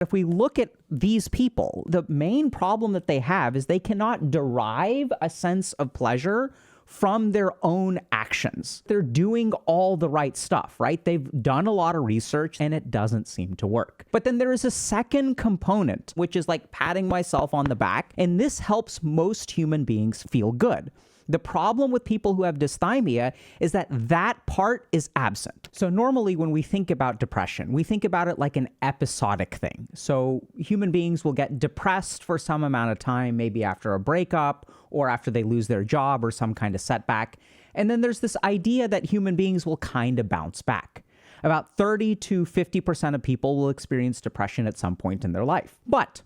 If we look at these people, the main problem that they have is they cannot derive a sense of pleasure from their own actions. They're doing all the right stuff, right? They've done a lot of research and it doesn't seem to work. But then there is a second component, which is like patting myself on the back, and this helps most human beings feel good. The problem with people who have dysthymia is that that part is absent. So normally when we think about depression, we think about it like an episodic thing. So human beings will get depressed for some amount of time, maybe after a breakup or after they lose their job or some kind of setback. And then there's this idea that human beings will kind of bounce back. About 30 to 50% of people will experience depression at some point in their life. But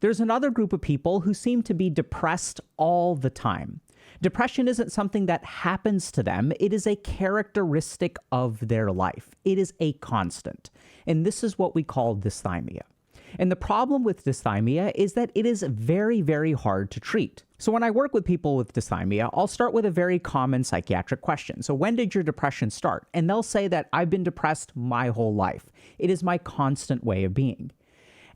there's another group of people who seem to be depressed all the time. Depression isn't something that happens to them. It is a characteristic of their life. It is a constant. And this is what we call dysthymia. And the problem with dysthymia is that it is very, very hard to treat. So when I work with people with dysthymia, I'll start with a very common psychiatric question. So when did your depression start? And they'll say that I've been depressed my whole life. It is my constant way of being.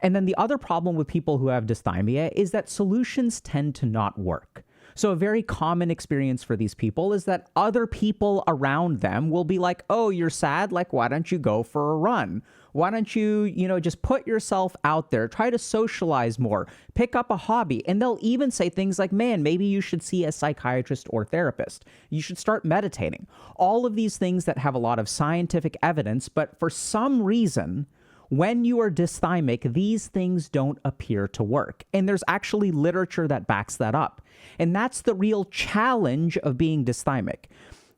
And then the other problem with people who have dysthymia is that solutions tend to not work. So a very common experience for these people is that other people around them will be like, oh, you're sad? Like, why don't you go for a run? Why don't you, just put yourself out there, try to socialize more, pick up a hobby. And they'll even say things like, man, maybe you should see a psychiatrist or therapist. You should start meditating. All of these things that have a lot of scientific evidence, but for some reason, when you are dysthymic, these things don't appear to work. And there's actually literature that backs that up. And that's the real challenge of being dysthymic.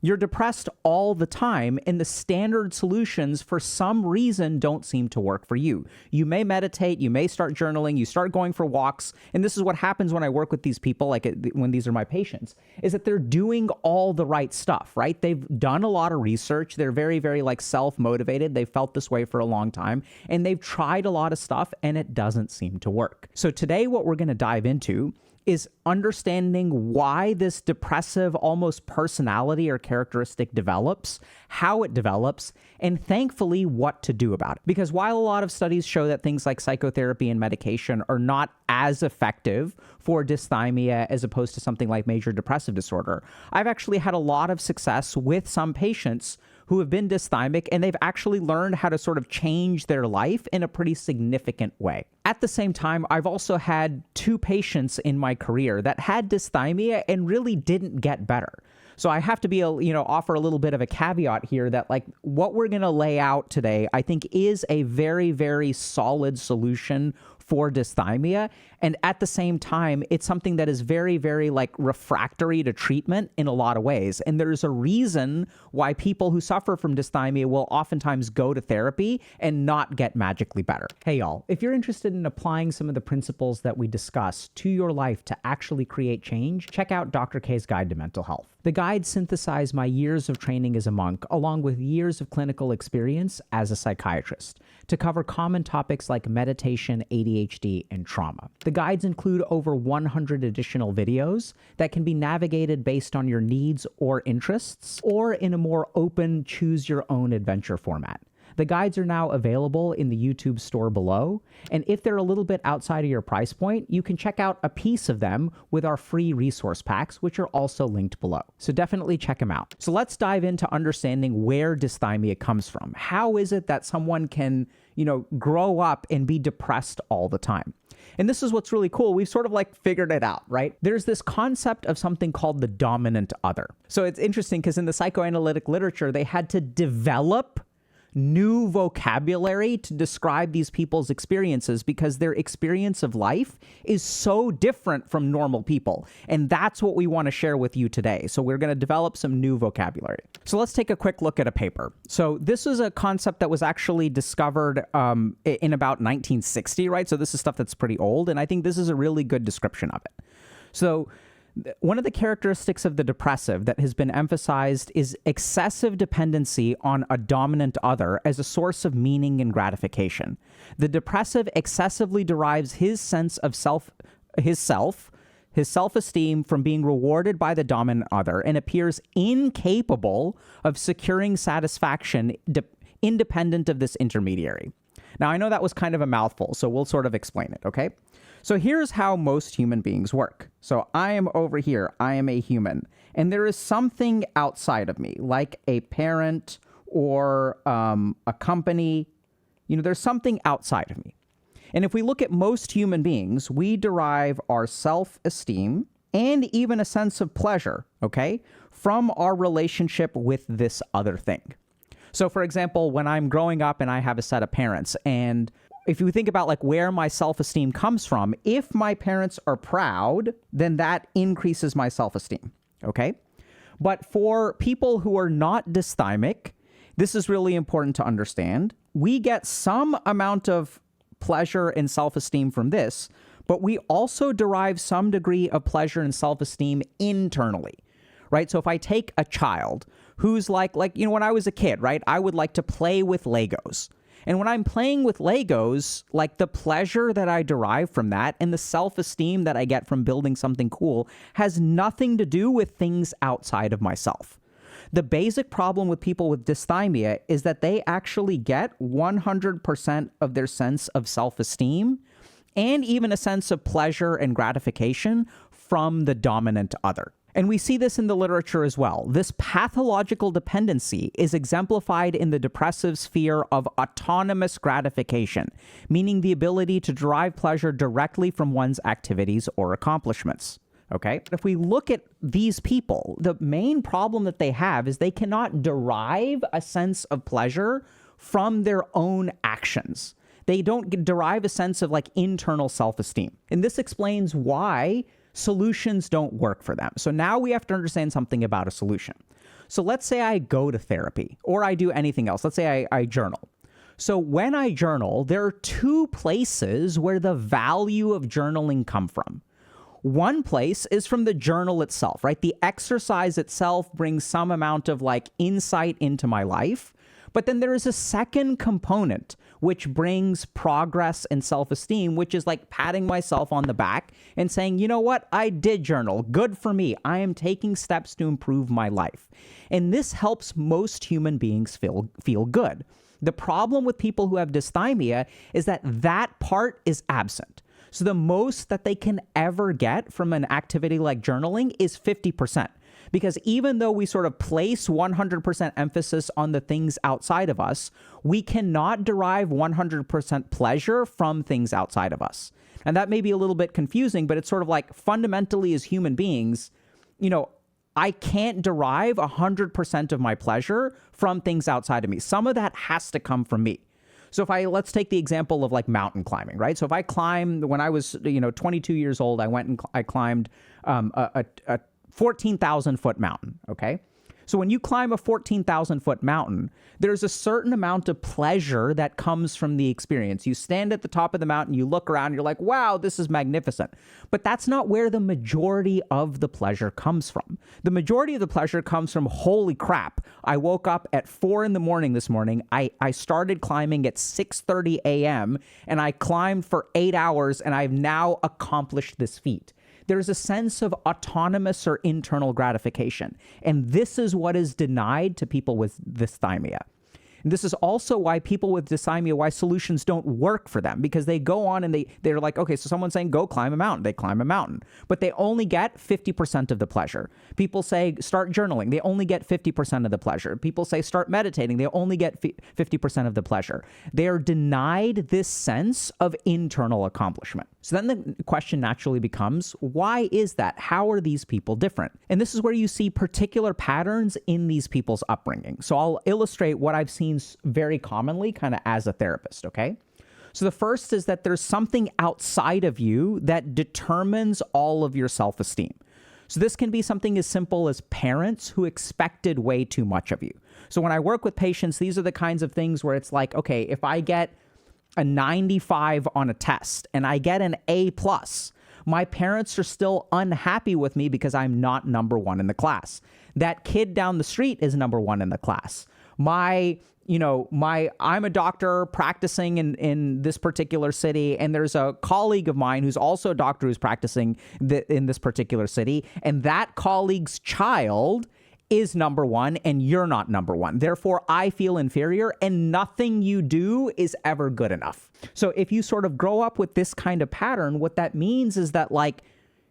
You're depressed all the time, and the standard solutions, for some reason, don't seem to work for you. You may meditate, you may start journaling, you start going for walks, and this is what happens when I work with these people, like when these are my patients, is that they're doing all the right stuff, right? They've done a lot of research, they're very, very self-motivated, they've felt this way for a long time, and they've tried a lot of stuff, and it doesn't seem to work. So today, what we're going to dive into is understanding why this depressive almost personality or characteristic develops, how it develops, and thankfully what to do about it. Because while a lot of studies show that things like psychotherapy and medication are not as effective for dysthymia as opposed to something like major depressive disorder, I've actually had a lot of success with some patients who have been dysthymic, and they've actually learned how to sort of change their life in a pretty significant way. At the same time, I've also had 2 patients in my career that had dysthymia and really didn't get better. So I have to be, offer a little bit of a caveat here that what we're going to lay out today, I think is a very, very solid solution for dysthymia. And at the same time, it's something that is very, very refractory to treatment in a lot of ways. And there's a reason why people who suffer from dysthymia will oftentimes go to therapy and not get magically better. Hey y'all, if you're interested in applying some of the principles that we discuss to your life to actually create change, check out Dr. K's Guide to Mental Health. The guide synthesized my years of training as a monk, along with years of clinical experience as a psychiatrist, to cover common topics like meditation, ADHD, and trauma. The guides include over 100 additional videos that can be navigated based on your needs or interests, or in a more open, choose-your-own-adventure format. The guides are now available in the YouTube store below, and if they're a little bit outside of your price point, you can check out a piece of them with our free resource packs, which are also linked below. So definitely check them out. So let's dive into understanding where dysthymia comes from. How is it that someone can, grow up and be depressed all the time? And this is what's really cool. We've sort of figured it out, right? There's this concept of something called the dominant other. So it's interesting because in the psychoanalytic literature, they had to develop new vocabulary to describe these people's experiences because their experience of life is so different from normal people. And that's what we want to share with you today. So we're going to develop some new vocabulary. So let's take a quick look at a paper. So this is a concept that was actually discovered in about 1960, right? So this is stuff that's pretty old. And I think this is a really good description of it. So one of the characteristics of the depressive that has been emphasized is excessive dependency on a dominant other as a source of meaning and gratification. The depressive excessively derives his sense of his self-esteem from being rewarded by the dominant other and appears incapable of securing satisfaction independent of this intermediary. Now, I know that was kind of a mouthful, so we'll sort of explain it, okay? So here's how most human beings work. So I am over here. I am a human. And there is something outside of me, like a parent or a company. You know, there's something outside of me. And if we look at most human beings, we derive our self-esteem and even a sense of pleasure, okay, from our relationship with this other thing. So, for example, when I'm growing up and I have a set of parents, and if you think about like where my self-esteem comes from, if my parents are proud, then that increases my self-esteem, okay? But for people who are not dysthymic, this is really important to understand. We get some amount of pleasure and self-esteem from this, but we also derive some degree of pleasure and self-esteem internally, right? So if I take a child who's like, you know, when I was a kid, right, I would like to play with Legos. And when I'm playing with Legos, like the pleasure that I derive from that and the self-esteem that I get from building something cool has nothing to do with things outside of myself. The basic problem with people with dysthymia is that they actually get 100% of their sense of self-esteem and even a sense of pleasure and gratification from the dominant other. And we see this in the literature as well. This pathological dependency is exemplified in the depressive sphere of autonomous gratification, meaning the ability to derive pleasure directly from one's activities or accomplishments. Okay? If we look at these people, the main problem that they have is they cannot derive a sense of pleasure from their own actions. They don't derive a sense of like internal self-esteem. And this explains why solutions don't work for them. So now we have to understand something about a solution. So let's say I go to therapy or I do anything else. Let's say I journal. So when I journal, there are two places where the value of journaling come from. One place is from the journal itself, right? The exercise itself brings some amount of like insight into my life. But then there is a second component which brings progress and self-esteem, which is like patting myself on the back and saying, you know what? I did journal. Good for me. I am taking steps to improve my life. And this helps most human beings feel good. The problem with people who have dysthymia is that that part is absent. So the most that they can ever get from an activity like journaling is 50%. Because even though we sort of place 100% emphasis on the things outside of us, we cannot derive 100% pleasure from things outside of us. And that may be a little bit confusing, but it's sort of like fundamentally as human beings, you know, I can't derive 100% of my pleasure from things outside of me. Some of that has to come from me. So let's take the example of like mountain climbing, right? So if I climbed, when I was, 22 years old, I went and I climbed a 14,000 foot mountain, okay? So when you climb a 14,000 foot mountain, there's a certain amount of pleasure that comes from the experience. You stand at the top of the mountain, you look around, you're like, wow, this is magnificent. But that's not where the majority of the pleasure comes from. The majority of the pleasure comes from, holy crap, I woke up at 4 a.m. this morning. I started climbing at 6:30 a.m. and I climbed for 8 hours and I've now accomplished this feat. There's a sense of autonomous or internal gratification. And this is what is denied to people with dysthymia. And this is also why people with dysthymia, why solutions don't work for them, because they go on and they're like, okay, so someone's saying, go climb a mountain. They climb a mountain, but they only get 50% of the pleasure. People say, start journaling. They only get 50% of the pleasure. People say, start meditating. They only get 50% of the pleasure. They are denied this sense of internal accomplishment. So then the question naturally becomes, why is that? How are these people different? And this is where you see particular patterns in these people's upbringing. So I'll illustrate what I've seen very commonly kind of as a therapist, okay? So the first is that there's something outside of you that determines all of your self-esteem. So this can be something as simple as parents who expected way too much of you. So when I work with patients, these are the kinds of things where it's like, okay, if I get a 95 on a test and I get an A+, my parents are still unhappy with me because I'm not number one in the class. That kid down the street is number one in the class. I'm a doctor practicing in this particular city, and there's a colleague of mine who's also a doctor who's practicing in this particular city, and that colleague's child is number one and you're not number one. Therefore, I feel inferior and nothing you do is ever good enough. So if you sort of grow up with this kind of pattern, what that means is that like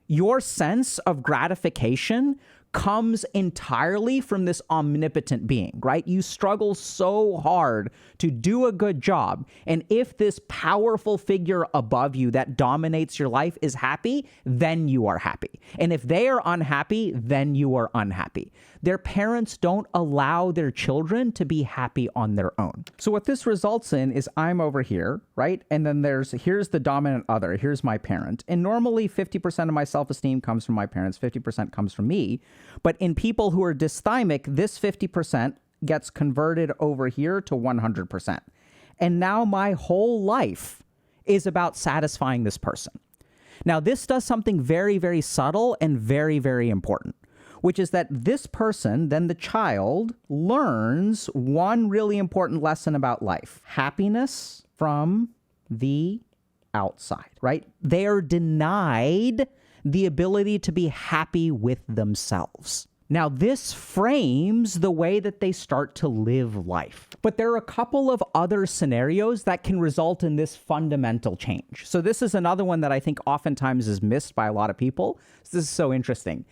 your sense of gratification comes entirely from this omnipotent being, right? You struggle so hard to do a good job. And if this powerful figure above you that dominates your life is happy, then you are happy. And if they are unhappy, then you are unhappy. Their parents don't allow their children to be happy on their own. So what this results in is I'm over here, right? And then here's the dominant other. Here's my parent. And normally 50% of my self-esteem comes from my parents, 50% comes from me. But in people who are dysthymic, this 50% gets converted over here to 100%. And now my whole life is about satisfying this person. Now, this does something very, very subtle and very, very important, which is that this person, then the child, learns one really important lesson about life: happiness from the outside, right? They are denied the ability to be happy with themselves. Now, this frames the way that they start to live life. But there are a couple of other scenarios that can result in this fundamental change. So this is another one that I think oftentimes is missed by a lot of people. This is so interesting.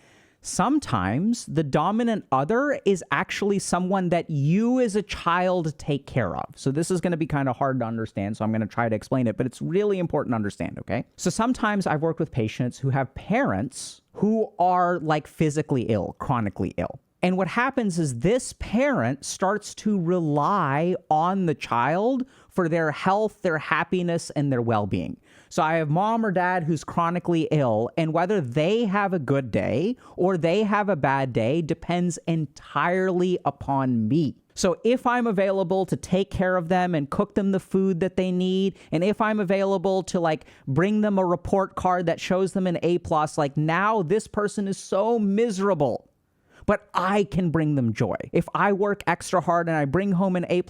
Sometimes the dominant other is actually someone that you as a child take care of. So this is going to be kind of hard to understand, so I'm going to try to explain it, but it's really important to understand, okay? So sometimes I've worked with patients who have parents who are like physically ill, chronically ill. And what happens is this parent starts to rely on the child for their health, their happiness, and their well-being. So I have mom or dad who's chronically ill, and whether they have a good day or they have a bad day depends entirely upon me. So if I'm available to take care of them and cook them the food that they need, and if I'm available to like bring them a report card that shows them an A+, like now this person is so miserable, but I can bring them joy. If I work extra hard and I bring home an A+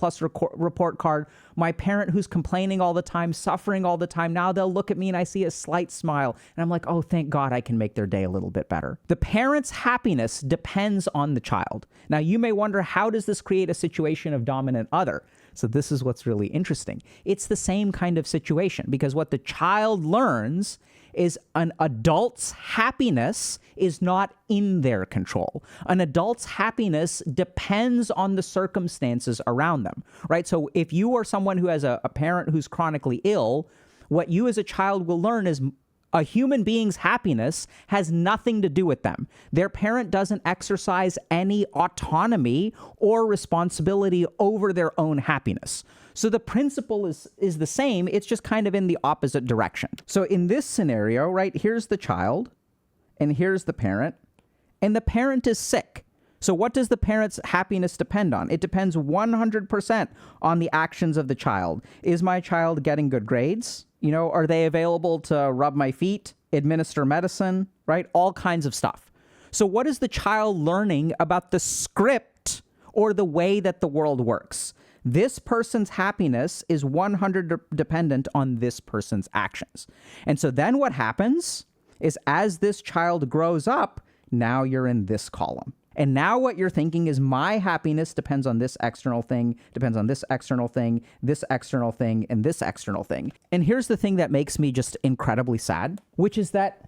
report card, my parent who's complaining all the time, suffering all the time, now they'll look at me and I see a slight smile. And I'm like, oh, thank God I can make their day a little bit better. The parent's happiness depends on the child. Now, you may wonder, how does this create a situation of dominant other? So this is what's really interesting. It's the same kind of situation, because what the child learns is an adult's happiness is not in their control. An adult's happiness depends on the circumstances around them, right? So if you are someone who has a parent who's chronically ill, what you as a child will learn is a human being's happiness has nothing to do with them. Their parent doesn't exercise any autonomy or responsibility over their own happiness. So the principle is the same, it's just kind of in the opposite direction. So in this scenario, right, here's the child, and here's the parent, and the parent is sick. So what does the parent's happiness depend on? It depends 100% on the actions of the child. Is my child getting good grades? You know, are they available to rub my feet, administer medicine, right? All kinds of stuff. So what is the child learning about the script or the way that the world works? This person's happiness is 100% dependent on this person's actions. And so then what happens is, as this child grows up, now you're in this column. And now what you're thinking is, my happiness depends on this external thing, depends on this external thing, this external thing, and this external thing. And here's the thing that makes me just incredibly sad, which is that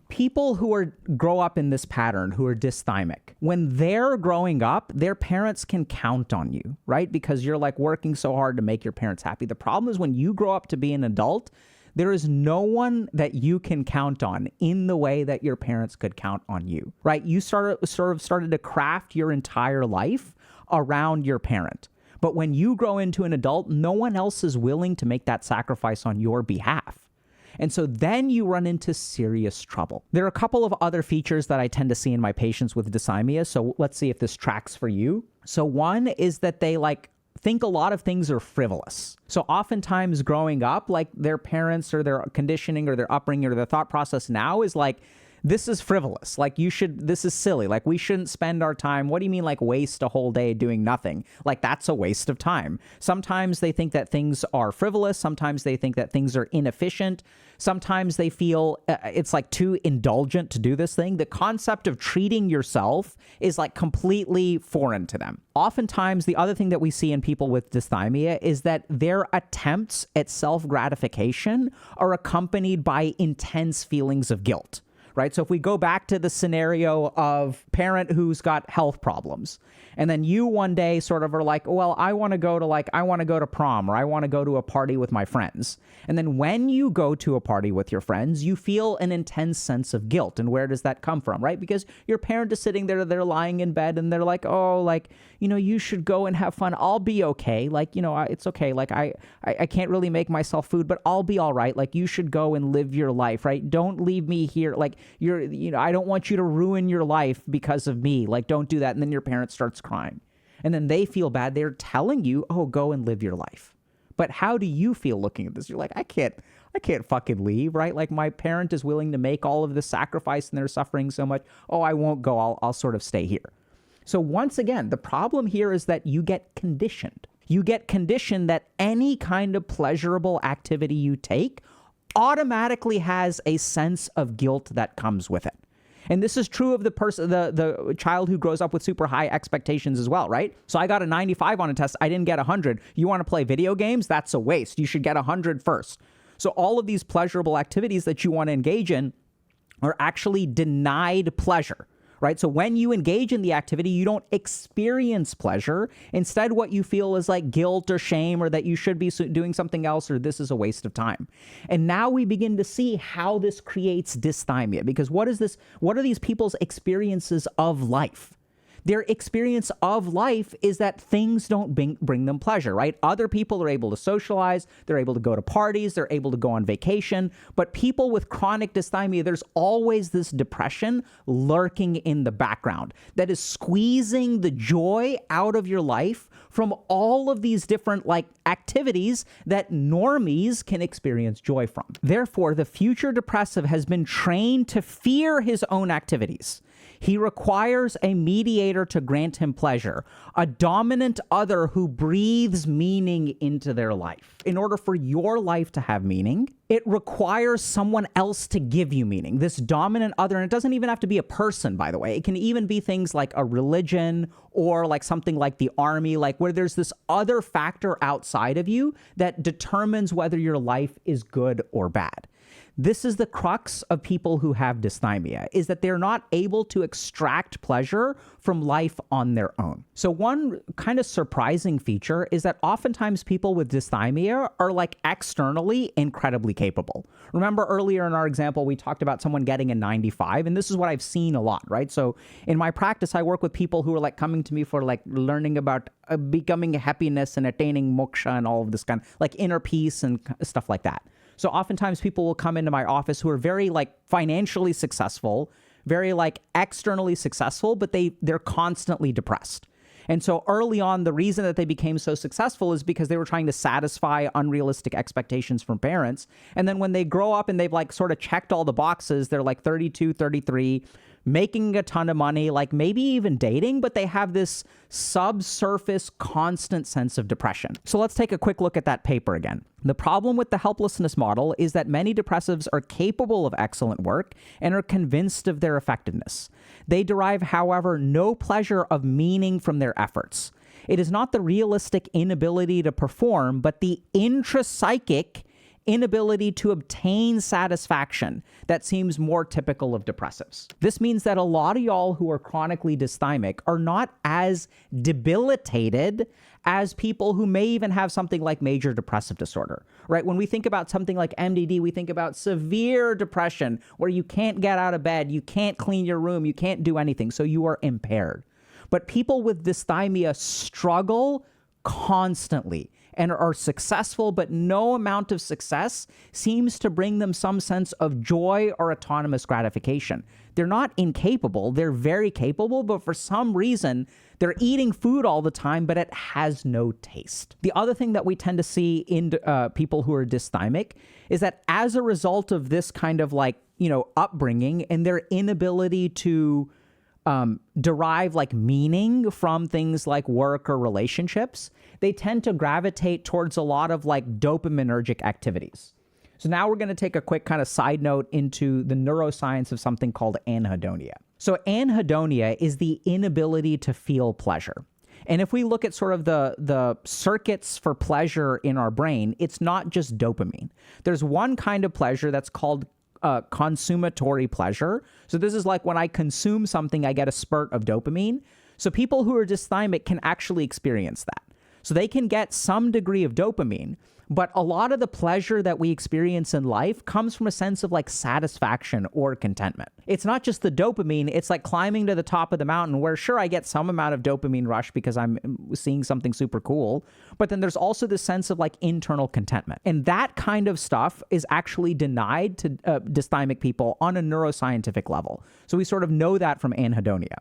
people who grow up in this pattern, who are dysthymic, when they're growing up, their parents can count on you, right? Because you're like working so hard to make your parents happy. The problem is when you grow up to be an adult, there is no one that you can count on in the way that your parents could count on you, right? You started to craft your entire life around your parent. But when you grow into an adult, no one else is willing to make that sacrifice on your behalf. And so then you run into serious trouble. There are a couple of other features that I tend to see in my patients with dysthymia. So let's see if this tracks for you. So one is that they think a lot of things are frivolous. So oftentimes growing up, like their parents or their conditioning or their upbringing or their thought process now is like, this is frivolous. Like this is silly. Like we shouldn't spend our time. What do you mean like waste a whole day doing nothing? Like that's a waste of time. Sometimes they think that things are frivolous. Sometimes they think that things are inefficient. Sometimes they feel it's like too indulgent to do this thing. The concept of treating yourself is like completely foreign to them. Oftentimes, the other thing that we see in people with dysthymia is that their attempts at self-gratification are accompanied by intense feelings of guilt. Right? So if we go back to the scenario of parent who's got health problems, and then you one day sort of are like, well, I want to go to prom, or I want to go to a party with my friends. And then when you go to a party with your friends, you feel an intense sense of guilt. And where does that come from, right? Because your parent is sitting there, they're lying in bed, and they're like, oh, like, you should go and have fun. I'll be okay. Like, it's okay. Like, I can't really make myself food, but I'll be all right. Like, you should go and live your life, right? Don't leave me here. Like, I don't want you to ruin your life because of me. Like, don't do that. And then your parent starts crying. And then they feel bad. They're telling you, oh, go and live your life. But how do you feel looking at this? You're like, I can't fucking leave, right? Like my parent is willing to make all of this sacrifice and they're suffering so much. Oh, I won't go. I'll sort of stay here. So once again, the problem here is that you get conditioned. You get conditioned that any kind of pleasurable activity you take automatically has a sense of guilt that comes with it. And this is true of the child who grows up with super high expectations as well, right? So I got a 95 on a test. I didn't get 100. You want to play video games? That's a waste. You should get 100 first. So all of these pleasurable activities that you want to engage in are actually denied pleasure. Right? So when you engage in the activity, you don't experience pleasure. Instead, what you feel is like guilt or shame, or that you should be doing something else, or this is a waste of time. And now we begin to see how this creates dysthymia. Because what is this? What are these people's experiences of life? Their experience of life is that things don't bring them pleasure, right? Other people are able to socialize, they're able to go to parties, they're able to go on vacation, but people with chronic dysthymia, there's always this depression lurking in the background that is squeezing the joy out of your life from all of these different activities that normies can experience joy from. Therefore, the future depressive has been trained to fear his own activities. He requires a mediator to grant him pleasure, a dominant other who breathes meaning into their life. In order for your life to have meaning, it requires someone else to give you meaning. This dominant other, and it doesn't even have to be a person, by the way. It can even be things like a religion or like something like the army, like where there's this other factor outside of you that determines whether your life is good or bad. This is the crux of people who have dysthymia, is that they're not able to extract pleasure from life on their own. So one kind of surprising feature is that oftentimes people with dysthymia are externally incredibly capable. Remember earlier in our example, we talked about someone getting a 95, and this is what I've seen a lot, right? So in my practice, I work with people who are coming to me for learning about becoming happiness and attaining moksha and all of this kind of inner peace and stuff like that. So oftentimes people will come into my office who are very financially successful, very externally successful, but they're constantly depressed. And so early on, the reason that they became so successful is because they were trying to satisfy unrealistic expectations from parents. And then when they grow up and they've sort of checked all the boxes, they're 32, 33, making a ton of money, maybe even dating, but they have this subsurface constant sense of depression. So let's take a quick look at that paper again. The problem with the helplessness model is that many depressives are capable of excellent work and are convinced of their effectiveness. They derive, however, no pleasure of meaning from their efforts. It is not the realistic inability to perform, but the intrapsychic inability to obtain satisfaction that seems more typical of depressives. This means that a lot of y'all who are chronically dysthymic are not as debilitated as people who may even have something like major depressive disorder, right? When we think about something like MDD, we think about severe depression where you can't get out of bed, you can't clean your room, you can't do anything, so you are impaired. But people with dysthymia struggle constantly. and are successful, but no amount of success seems to bring them some sense of joy or autonomous gratification. They're not incapable, they're very capable, but for some reason, they're eating food all the time, but it has no taste. The other thing that we tend to see in people who are dysthymic is that as a result of this kind of like, upbringing and their inability to derive like meaning from things like work or relationships, they tend to gravitate towards a lot of like dopaminergic activities. So now we're going to take a quick kind of side note into the neuroscience of something called anhedonia. So anhedonia is the inability to feel pleasure. And if we look at sort of the circuits for pleasure in our brain, it's not just dopamine. There's one kind of pleasure that's called consummatory pleasure. So this is like when I consume something, I get a spurt of dopamine. So people who are dysthymic can actually experience that. So they can get some degree of dopamine, but a lot of the pleasure that we experience in life comes from a sense of like satisfaction or contentment. It's not just the dopamine, it's like climbing to the top of the mountain where sure, I get some amount of dopamine rush because I'm seeing something super cool, but then there's also this sense of like internal contentment. And that kind of stuff is actually denied to dysthymic people on a neuroscientific level. So we sort of know that from anhedonia.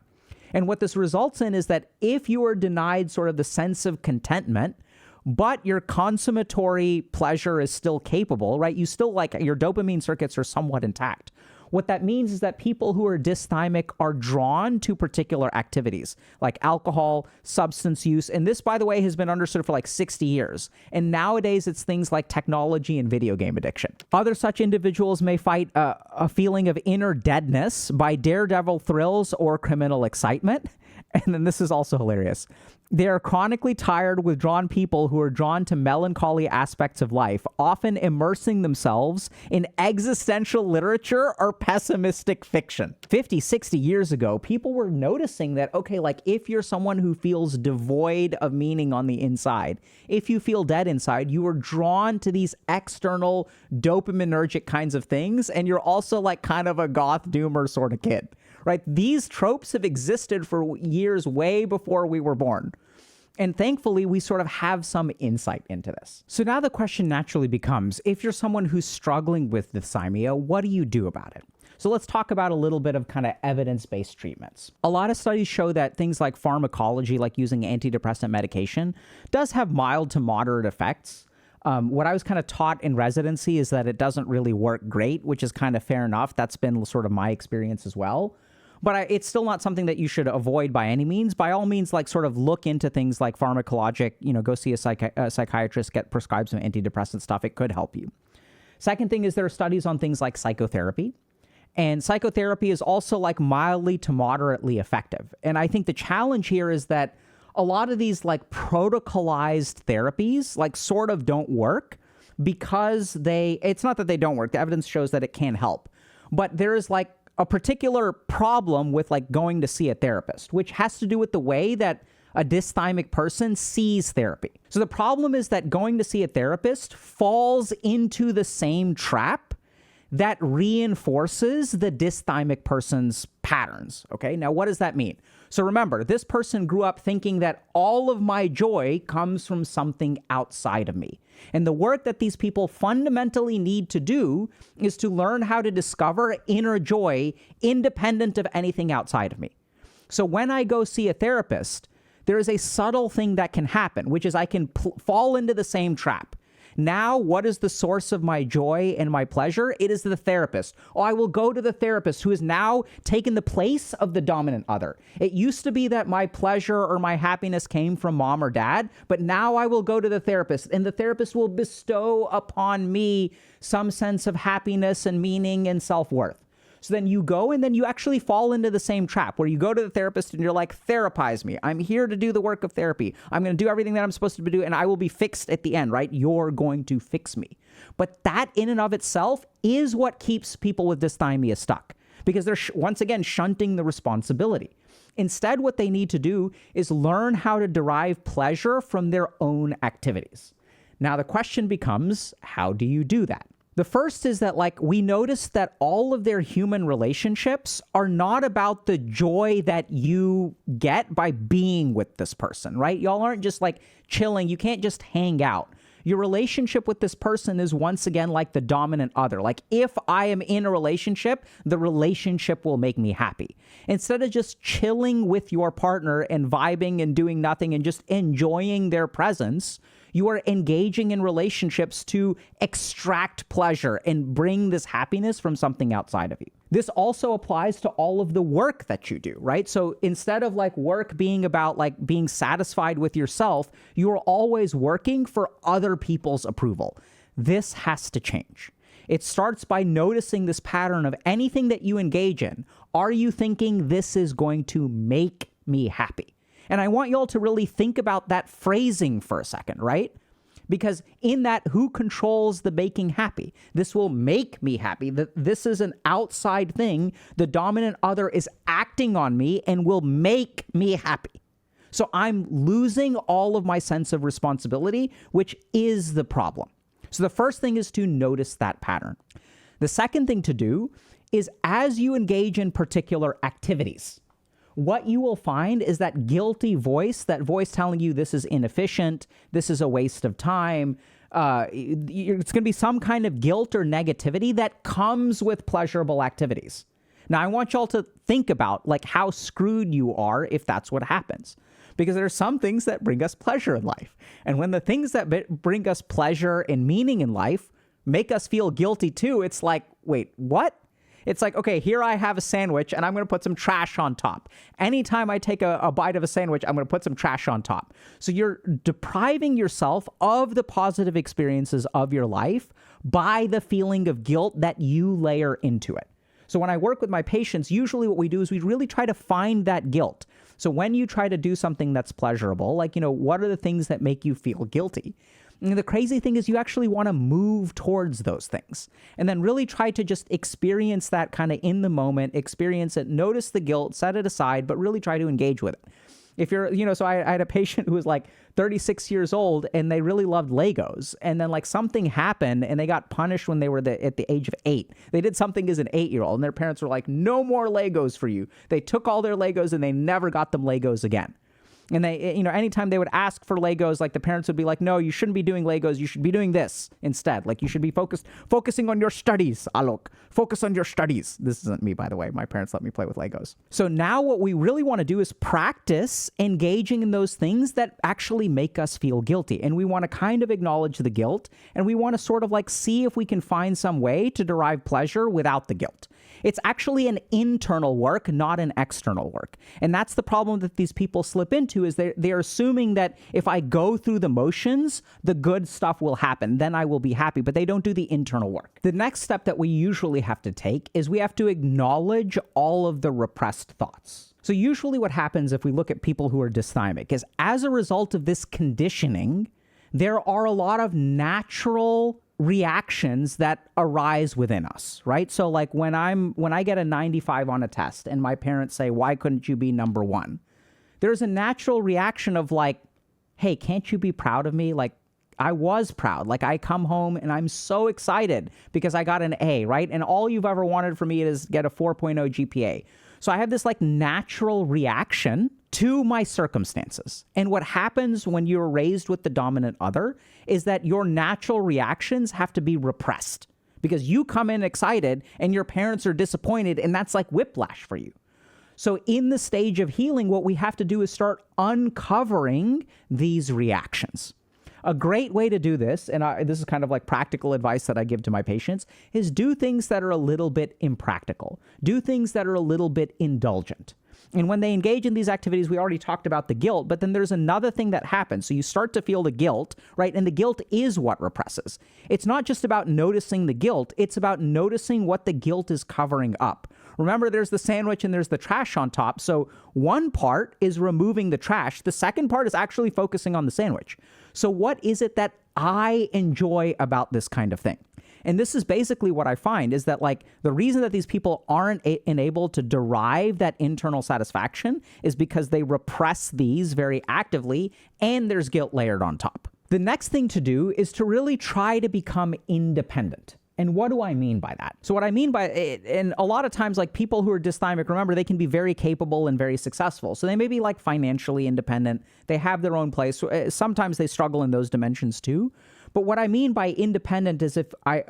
And what this results in is that if you are denied sort of the sense of contentment, but your consummatory pleasure is still capable, right? You still like your dopamine circuits are somewhat intact. What that means is that people who are dysthymic are drawn to particular activities like alcohol, substance use. And this, by the way, has been understood for like 60 years. And nowadays it's things like technology and video game addiction. Other such individuals may fight a feeling of inner deadness by daredevil thrills or criminal excitement. And then this is also hilarious. They are chronically tired, withdrawn people who are drawn to melancholy aspects of life, often immersing themselves in existential literature or pessimistic fiction. 50, 60 years ago, people were noticing that, okay, like if you're someone who feels devoid of meaning on the inside, if you feel dead inside, you are drawn to these external dopaminergic kinds of things, and you're also like kind of a goth doomer sort of kid. Right? These tropes have existed for years way before we were born. And thankfully, we sort of have some insight into this. So now the question naturally becomes, if you're someone who's struggling with dysthymia, what do you do about it? So let's talk about a little bit of kind of evidence-based treatments. A lot of studies show that things like pharmacology, like using antidepressant medication, does have mild to moderate effects. What I was kind of taught in residency is that it doesn't really work great, which is kind of fair enough. That's been sort of my experience as well. But it's still not something that you should avoid by any means. By all means, like sort of look into things like pharmacologic, go see a psychiatrist, get prescribed some antidepressant stuff. It could help you. Second thing is there are studies on things like psychotherapy. And psychotherapy is also like mildly to moderately effective. And I think the challenge here is that a lot of these like protocolized therapies like sort of don't work because it's not that they don't work. The evidence shows that it can help. But there is like a particular problem with like going to see a therapist, which has to do with the way that a dysthymic person sees therapy. So the problem is that going to see a therapist falls into the same trap that reinforces the dysthymic person's patterns. Okay, now what does that mean? So remember, this person grew up thinking that all of my joy comes from something outside of me. And the work that these people fundamentally need to do is to learn how to discover inner joy independent of anything outside of me. So when I go see a therapist, there is a subtle thing that can happen, which is I can fall into the same trap. Now, what is the source of my joy and my pleasure? It is the therapist. Oh, I will go to the therapist who has now taken the place of the dominant other. It used to be that my pleasure or my happiness came from mom or dad, but now I will go to the therapist, and the therapist will bestow upon me some sense of happiness and meaning and self-worth. So then you go and then you actually fall into the same trap where you go to the therapist and you're like, therapize me. I'm here to do the work of therapy. I'm going to do everything that I'm supposed to do and I will be fixed at the end, right? You're going to fix me. But that in and of itself is what keeps people with dysthymia stuck because they're once again shunting the responsibility. Instead, what they need to do is learn how to derive pleasure from their own activities. Now, the question becomes, how do you do that? The first is that like we notice that all of their human relationships are not about the joy that you get by being with this person, right? Y'all aren't just like chilling. You can't just hang out. Your relationship with this person is once again like the dominant other. Like if I am in a relationship, the relationship will make me happy. Instead of just chilling with your partner and vibing and doing nothing and just enjoying their presence, you are engaging in relationships to extract pleasure and bring this happiness from something outside of you. This also applies to all of the work that you do, right? So instead of like work being about like being satisfied with yourself, you are always working for other people's approval. This has to change. It starts by noticing this pattern of anything that you engage in. Are you thinking this is going to make me happy? And I want y'all to really think about that phrasing for a second, right? Because in that, who controls the making happy? This will make me happy. This is an outside thing. The dominant other is acting on me and will make me happy. So I'm losing all of my sense of responsibility, which is the problem. So the first thing is to notice that pattern. The second thing to do is as you engage in particular activities, what you will find is that guilty voice, that voice telling you this is inefficient, this is a waste of time. It's going to be some kind of guilt or negativity that comes with pleasurable activities. Now, I want y'all to think about like how screwed you are if that's what happens. Because there are some things that bring us pleasure in life. And when the things that bring us pleasure and meaning in life make us feel guilty too, it's like, wait, what? It's like, okay, here I have a sandwich and I'm going to put some trash on top. Anytime I take a bite of a sandwich, I'm going to put some trash on top. So you're depriving yourself of the positive experiences of your life by the feeling of guilt that you layer into it. So when I work with my patients, usually what we do is we really try to find that guilt. So when you try to do something that's pleasurable, like, what are the things that make you feel guilty? And the crazy thing is you actually want to move towards those things and then really try to just experience that kind of in the moment, experience it, notice the guilt, set it aside, but really try to engage with it. If you're, so I had a patient who was like 36 years old and they really loved Legos. And then like something happened and they got punished when they were at the age of 8. They did something as an 8-year-old and their parents were like, no more Legos for you. They took all their Legos and they never got them Legos again. And they, anytime they would ask for Legos, like the parents would be like, no, you shouldn't be doing Legos. You should be doing this instead. Like you should be focusing on your studies, Alok. Focus on your studies. This isn't me, by the way. My parents let me play with Legos. So now what we really want to do is practice engaging in those things that actually make us feel guilty. And we want to kind of acknowledge the guilt. And we want to sort of like see if we can find some way to derive pleasure without the guilt. It's actually an internal work, not an external work. And that's the problem that these people slip into is they're assuming that if I go through the motions, the good stuff will happen. Then I will be happy, but they don't do the internal work. The next step that we usually have to take is we have to acknowledge all of the repressed thoughts. So usually what happens if we look at people who are dysthymic is as a result of this conditioning, there are a lot of natural reactions that arise within us, right? So like when I get a 95 on a test and my parents say, why couldn't you be number 1? There's a natural reaction of like, hey, can't you be proud of me? Like I was proud. Like I come home and I'm so excited because I got an A, right? And all you've ever wanted from me is get a 4.0 GPA. So I have this like natural reaction to my circumstances. And what happens when you're raised with the dominant other is that your natural reactions have to be repressed because you come in excited and your parents are disappointed and that's like whiplash for you. So in the stage of healing, what we have to do is start uncovering these reactions. A great way to do this, and this is kind of like practical advice that I give to my patients, is do things that are a little bit impractical. Do things that are a little bit indulgent. And when they engage in these activities, we already talked about the guilt, but then there's another thing that happens. So you start to feel the guilt, right? And the guilt is what represses. It's not just about noticing the guilt. It's about noticing what the guilt is covering up. Remember, there's the sandwich and there's the trash on top. So one part is removing the trash. The second part is actually focusing on the sandwich. So what is it that I enjoy about this kind of thing? And this is basically what I find is that like the reason that these people aren't enabled to derive that internal satisfaction is because they repress these very actively and there's guilt layered on top. The next thing to do is to really try to become independent. And what do I mean by that? So what I mean by it, and a lot of times, like people who are dysthymic, remember, they can be very capable and very successful. So they may be like financially independent. They have their own place. Sometimes they struggle in those dimensions too. But what I mean by independent is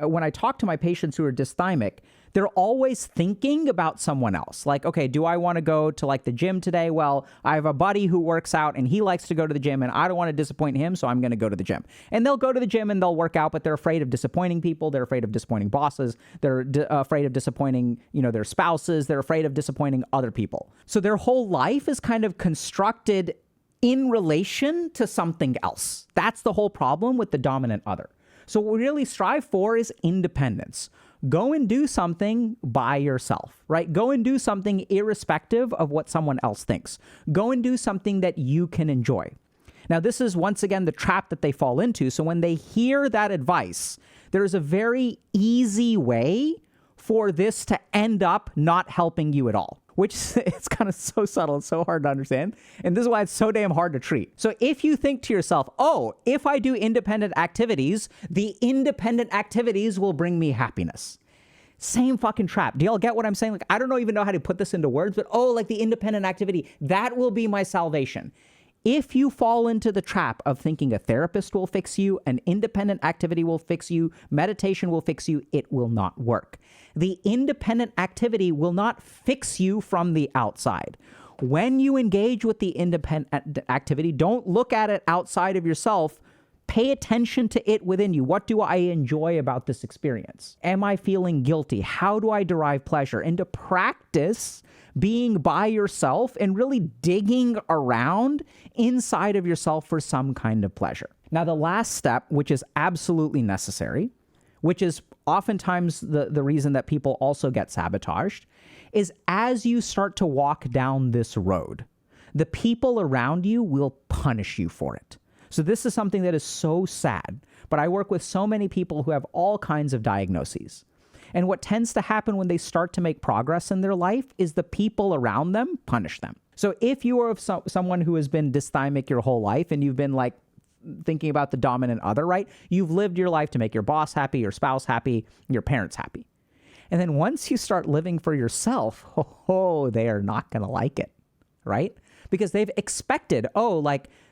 when I talk to my patients who are dysthymic, they're always thinking about someone else. Like, okay, do I want to go to like the gym today? Well, I have a buddy who works out and he likes to go to the gym and I don't want to disappoint him, so I'm going to go to the gym. And they'll go to the gym and they'll work out, but they're afraid of disappointing people. They're afraid of disappointing bosses. They're afraid of disappointing, their spouses. They're afraid of disappointing other people. So their whole life is kind of constructed in relation to something else. That's the whole problem with the dominant other. So what we really strive for is independence. Go and do something by yourself, right? Go and do something irrespective of what someone else thinks. Go and do something that you can enjoy. Now, this is once again the trap that they fall into. So when they hear that advice, there's a very easy way for this to end up not helping you at all, which it's kind of so subtle and so hard to understand. And this is why it's so damn hard to treat. So if you think to yourself, oh, if I do independent activities, the independent activities will bring me happiness. Same fucking trap. Do y'all get what I'm saying? Like, I don't even know how to put this into words, but like the independent activity, that will be my salvation. If you fall into the trap of thinking a therapist will fix you, an independent activity will fix you, meditation will fix you, it will not work. The independent activity will not fix you from the outside. When you engage with the independent activity, don't look at it outside of yourself. Pay attention to it within you. What do I enjoy about this experience? Am I feeling guilty? How do I derive pleasure? And to practice being by yourself and really digging around inside of yourself for some kind of pleasure. Now, the last step, which is absolutely necessary, which is oftentimes the reason that people also get sabotaged, is as you start to walk down this road, the people around you will punish you for it. So this is something that is so sad, but I work with so many people who have all kinds of diagnoses. And what tends to happen when they start to make progress in their life is the people around them punish them. So if you are someone who has been dysthymic your whole life and you've been like thinking about the dominant other, right? You've lived your life to make your boss happy, your spouse happy, your parents happy. And then once you start living for yourself, they are not going to like it, right? Because they've expected,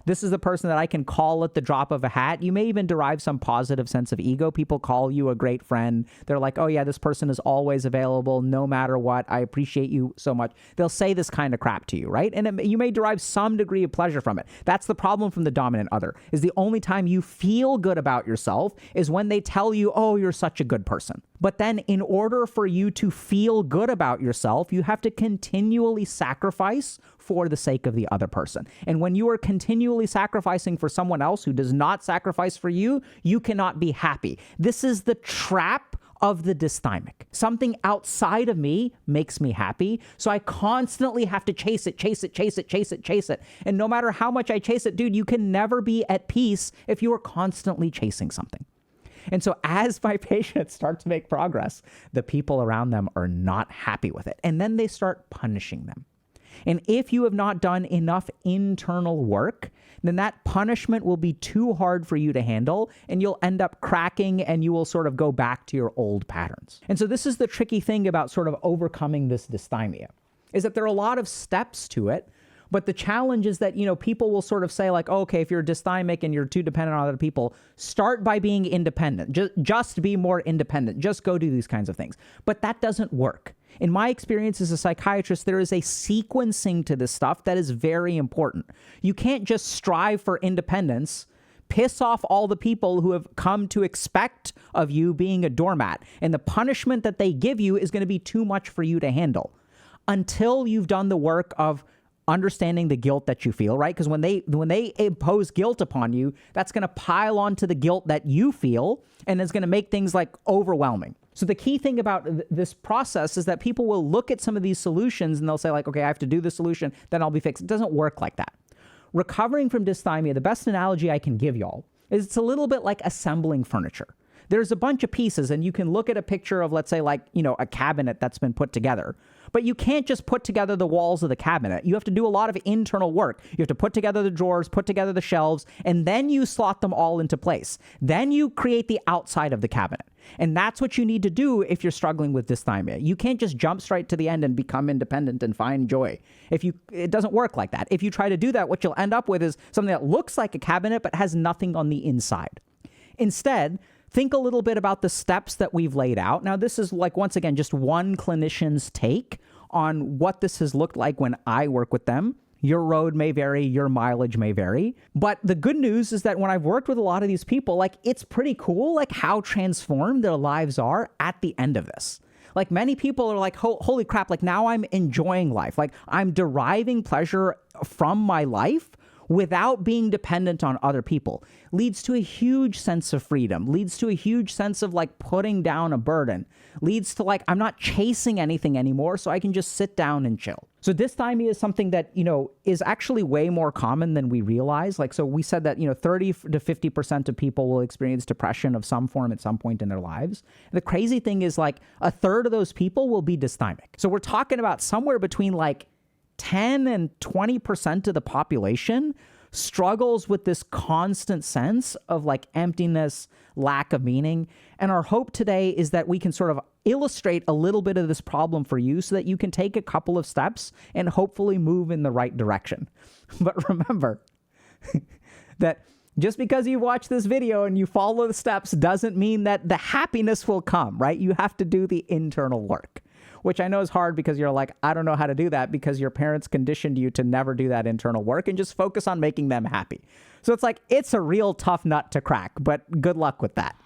this is the person that I can call at the drop of a hat. You may even derive some positive sense of ego. People call you a great friend. They're like, oh yeah, this person is always available no matter what. I appreciate you so much. They'll say this kind of crap to you, right? And you may derive some degree of pleasure from it. That's the problem from the dominant other, is the only time you feel good about yourself is when they tell you, oh, you're such a good person. But then in order for you to feel good about yourself, you have to continually sacrifice for the sake of the other person. And when you are continually sacrificing for someone else who does not sacrifice for you, you cannot be happy. This is the trap of the dysthymic. Something outside of me makes me happy, so I constantly have to chase it. And no matter how much I chase it, dude, you can never be at peace if you are constantly chasing something. And so as my patients start to make progress, the people around them are not happy with it. And then they start punishing them. And if you have not done enough internal work, then that punishment will be too hard for you to handle, and you'll end up cracking and you will sort of go back to your old patterns. And so this is the tricky thing about sort of overcoming this dysthymia, is that there are a lot of steps to it. But the challenge is that, people will sort of say like, oh, okay, if you're dysthymic and you're too dependent on other people, start by being independent. Just be more independent. Just go do these kinds of things. But that doesn't work. In my experience as a psychiatrist, there is a sequencing to this stuff that is very important. You can't just strive for independence, piss off all the people who have come to expect of you being a doormat, and the punishment that they give you is going to be too much for you to handle until you've done the work of understanding the guilt that you feel, right? Because when they impose guilt upon you, that's going to pile onto the guilt that you feel, and it's going to make things like overwhelming. So the key thing about this process is that people will look at some of these solutions and they'll say like, okay, I have to do the solution, then I'll be fixed. It doesn't work like that. Recovering from dysthymia, the best analogy I can give y'all is it's a little bit like assembling furniture. there's a bunch of pieces, and you can look at a picture of, let's say, like, you know, a cabinet that's been put together. But you can't just put together the walls of the cabinet. You have to do a lot of internal work. You have to put together the drawers, put together the shelves, and then you slot them all into place. Then you create the outside of the cabinet. And that's what you need to do if you're struggling with dysthymia. You can't just jump straight to the end and become independent and find joy. It doesn't work like that. If you try to do that, what you'll end up with is something that looks like a cabinet but has nothing on the inside. Instead, think a little bit about the steps that we've laid out. Now, this is, like, once again, just one clinician's take on what this has looked like when I work with them. Your road may vary, your mileage may vary. But the good news is that when I've worked with a lot of these people, like, it's pretty cool, like, how transformed their lives are at the end of this. Like, many people are like, holy crap, like, now I'm enjoying life. Like, I'm deriving pleasure from my life without being dependent on other people. Leads to a huge sense of freedom, leads to a huge sense of, like, putting down a burden, leads to, like, I'm not chasing anything anymore, so I can just sit down and chill. So dysthymia is something that, you know, is actually way more common than we realize. Like, so we said that, you know, 30 to 50% of people will experience depression of some form at some point in their lives. And the crazy thing is, like, a third of those people will be dysthymic. So we're talking about somewhere between, like, 10 and 20% of the population struggles with this constant sense of, like, emptiness, lack of meaning. And our hope today is that we can sort of illustrate a little bit of this problem for you so that you can take a couple of steps and hopefully move in the right direction. But remember that just because you watch this video and you follow the steps doesn't mean that the happiness will come, right? You have to do the internal work, which I know is hard because you're like, I don't know how to do that, because your parents conditioned you to never do that internal work and just focus on making them happy. So it's like, it's a real tough nut to crack, but good luck with that.